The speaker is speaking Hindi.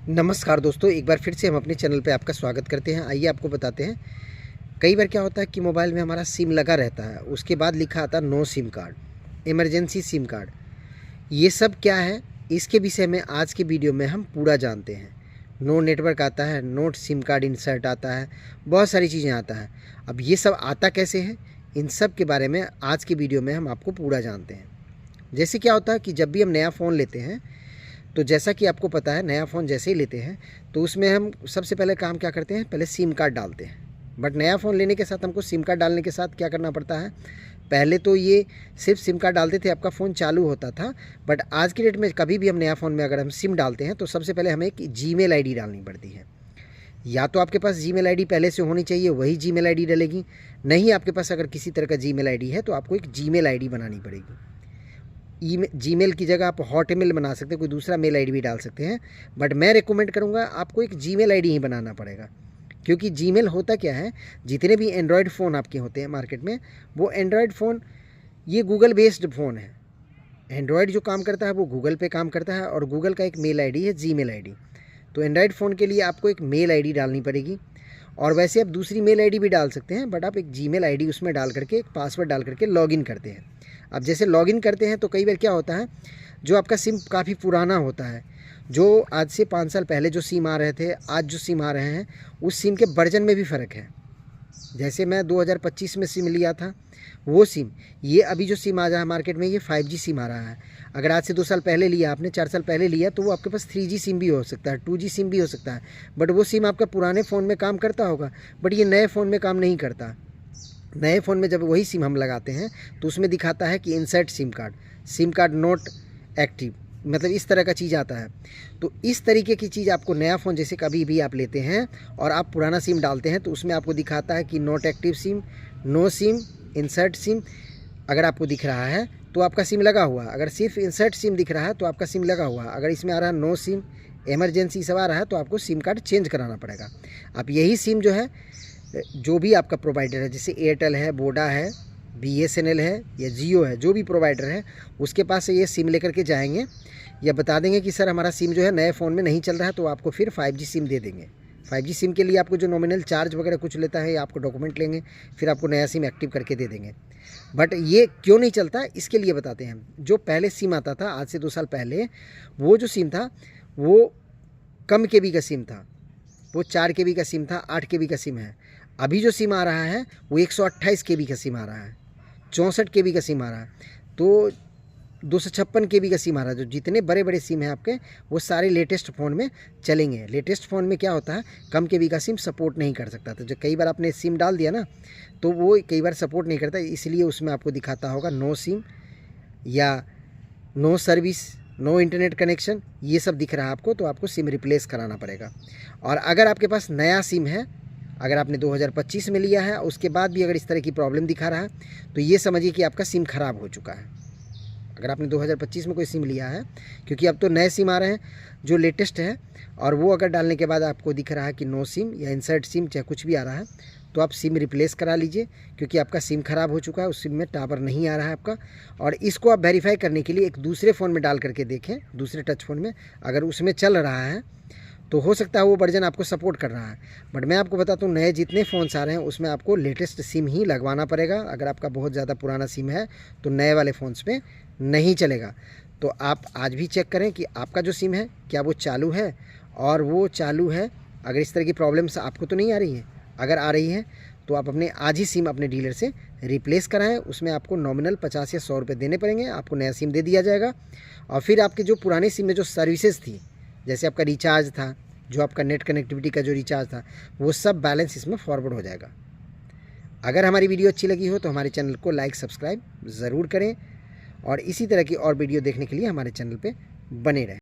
नमस्कार दोस्तों, एक बार फिर से हम अपने चैनल पे आपका स्वागत करते हैं। आइए आपको बताते हैं, कई बार क्या होता है कि मोबाइल में हमारा सिम लगा रहता है, उसके बाद लिखा आता है no SIM card, emergency SIM card. ये सब क्या है, इसके विषय में आज के वीडियो में हम पूरा जानते हैं। नो नेटवर्क आता है, नोट सिम कार्ड इंसर्ट आता है, बहुत सारी चीज़ें आता है। अब ये सब आता कैसे है, इन सब के बारे में आज के वीडियो में हम आपको पूरा जानते हैं। जैसे क्या होता है कि जब भी हम नया फ़ोन लेते हैं, तो जैसा कि आपको पता है, नया फ़ोन जैसे ही लेते हैं तो उसमें हम सबसे पहले काम क्या करते हैं, पहले सिम कार्ड डालते हैं। बट नया फ़ोन लेने के साथ हमको सिम कार्ड डालने के साथ क्या करना पड़ता है, पहले तो ये सिर्फ सिम कार्ड डालते थे, आपका फ़ोन चालू होता था। बट आज की डेट में कभी भी हम नया फ़ोन में अगर हम सिम डालते हैं तो सबसे पहले हमें एक जीमेल आईडी डालनी पड़ती है। या तो आपके पास जीमेल आईडी पहले से होनी चाहिए, वही जीमेल आईडी डलेगी। नहीं, आपके पास अगर किसी तरह का जीमेल आईडी है तो आपको एक जीमेल आईडी बनानी पड़ेगी। जीमेल की जगह आप हॉटमेल बना सकते हैं, कोई दूसरा मेल आईडी भी डाल सकते हैं। बट मैं रिकमेंड करूँगा आपको एक जीमेल आईडी ही बनाना पड़ेगा, क्योंकि जीमेल होता क्या है, जितने भी एंड्रॉयड फ़ोन आपके होते हैं मार्केट में, वो एंड्रॉयड फ़ोन ये गूगल बेस्ड फ़ोन है। एंड्रॉयड जो काम करता है वो गूगल पे काम करता है, और गूगल का एक मेल आईडी है जीमेल आईडी। तो एंड्रॉयड फ़ोन के लिए आपको एक मेल आईडी डालनी पड़ेगी, और वैसे आप दूसरी मेल आईडी भी डाल सकते हैं, बट आप एक जीमेल आईडी उसमें डाल करके एक पासवर्ड डाल करके लॉगिन करते हैं। अब जैसे लॉगिन करते हैं तो कई बार क्या होता है, जो आपका सिम काफ़ी पुराना होता है, जो आज से 5 साल पहले जो सिम आ रहे थे, आज जो सिम आ रहे हैं, उस सिम के वर्जन में भी फ़र्क है। जैसे मैं 2025 में सिम लिया था, वो सिम, ये अभी जो सिम आ रहा है मार्केट में, ये 5G सिम आ रहा है। अगर आज से 2 साल पहले लिया आपने, 4 साल पहले लिया, तो वो आपके पास 3G सिम भी हो सकता है, 2G सिम भी हो सकता है। बट वो सिम आपका पुराने फ़ोन में काम करता होगा, बट ये नए फ़ोन में काम नहीं करता। नए फ़ोन में जब वही सिम हम लगाते हैं तो उसमें दिखाता है कि insert SIM card not active, मतलब इस तरह का चीज़ आता है। तो इस तरीके की चीज़ आपको नया फ़ोन जैसे कभी भी आप लेते हैं और आप पुराना सिम डालते हैं तो उसमें आपको दिखाता है कि not active SIM, no SIM, insert SIM. अगर आपको दिख रहा है तो आपका सिम लगा हुआ, अगर सिर्फ इंसर्ट सिम दिख रहा है तो आपका सिम लगा हुआ, अगर इसमें आ रहा है नो सिम, इमरजेंसी सब आ रहा है, तो आपको सिम कार्ड चेंज कराना पड़ेगा। आप यही सिम जो है, जो भी आपका प्रोवाइडर है, जैसे एयरटेल है, वोडा है, BSNL है या जियो है, जो भी प्रोवाइडर है, उसके पास से ये सिम लेकर के जाएंगे, या बता देंगे कि सर हमारा सिम जो है नए फ़ोन में नहीं चल रहा है, तो आपको फिर 5G सिम दे देंगे। 5G सिम के लिए आपको जो नॉमिनल चार्ज वगैरह कुछ लेता है, आपको डॉक्यूमेंट लेंगे, फिर आपको नया सिम एक्टिव करके दे देंगे। बट ये क्यों नहीं चलता, इसके लिए बताते हैं हम। जो पहले सिम आता था आज से 2 साल पहले, वो जो सिम था वो कम KB का सिम था, वो 4 KB का सिम था, 8 KB का सिम है। अभी जो सिम आ रहा है वो 128 KB का सिम आ रहा है, 64 KB का सिम आ रहा है, तो 256 KB का सिम आ रहा है। जो जितने बड़े बड़े सिम हैं आपके, वो सारे लेटेस्ट फ़ोन में चलेंगे। लेटेस्ट फ़ोन में क्या होता है, कम KB का सिम सपोर्ट नहीं कर सकता। तो जो कई बार आपने सिम डाल दिया ना, तो वो कई बार सपोर्ट नहीं करता, इसलिए उसमें आपको दिखाता होगा नो सिम या no service, no internet connection, ये सब दिख रहा है आपको, तो आपको सिम रिप्लेस कराना पड़ेगा। और अगर आपके पास नया सिम है, अगर आपने 2025 में लिया है, उसके बाद भी अगर इस तरह की प्रॉब्लम दिखा रहा है, तो ये समझिए कि आपका सिम ख़राब हो चुका है। अगर आपने 2025 में कोई सिम लिया है, क्योंकि अब तो नए सिम आ रहे हैं जो लेटेस्ट है, और वो अगर डालने के बाद आपको दिख रहा है कि नो सिम या इंसर्ट सिम, चाहे कुछ भी आ रहा है, तो आप सिम रिप्लेस करा लीजिए, क्योंकि आपका सिम ख़राब हो चुका है, उस सिम में टावर नहीं आ रहा है आपका। और इसको आप वेरीफाई करने के लिए एक दूसरे फ़ोन में डाल करके देखें, दूसरे टच फ़ोन में, अगर उसमें चल रहा है तो हो सकता है वो वर्जन आपको सपोर्ट कर रहा है। बट मैं आपको बताता हूँ, नए जितने फ़ोन्स आ रहे हैं उसमें आपको लेटेस्ट सिम ही लगवाना पड़ेगा। अगर आपका बहुत ज़्यादा पुराना सिम है तो नए वाले फ़ोन्स में नहीं चलेगा। तो आप आज भी चेक करें कि आपका जो सिम है क्या वो चालू है, और वो चालू है, अगर इस तरह की प्रॉब्लम्स आपको तो नहीं आ रही है। अगर आ रही है तो आप अपने आज ही सिम अपने डीलर से रिप्लेस कराएं। उसमें आपको नॉमिनल 50 या 100 रुपये देने पड़ेंगे, आपको नया सिम दे दिया जाएगा। और फिर आपके जो पुराने सिम में जो सर्विसेज थी, जैसे आपका रिचार्ज था, जो आपका नेट कनेक्टिविटी का जो रिचार्ज था, वो सब बैलेंस इसमें फॉरवर्ड हो जाएगा। अगर हमारी वीडियो अच्छी लगी हो तो हमारे चैनल को लाइक सब्सक्राइब ज़रूर करें, और इसी तरह की और वीडियो देखने के लिए हमारे चैनल पे बने रहें।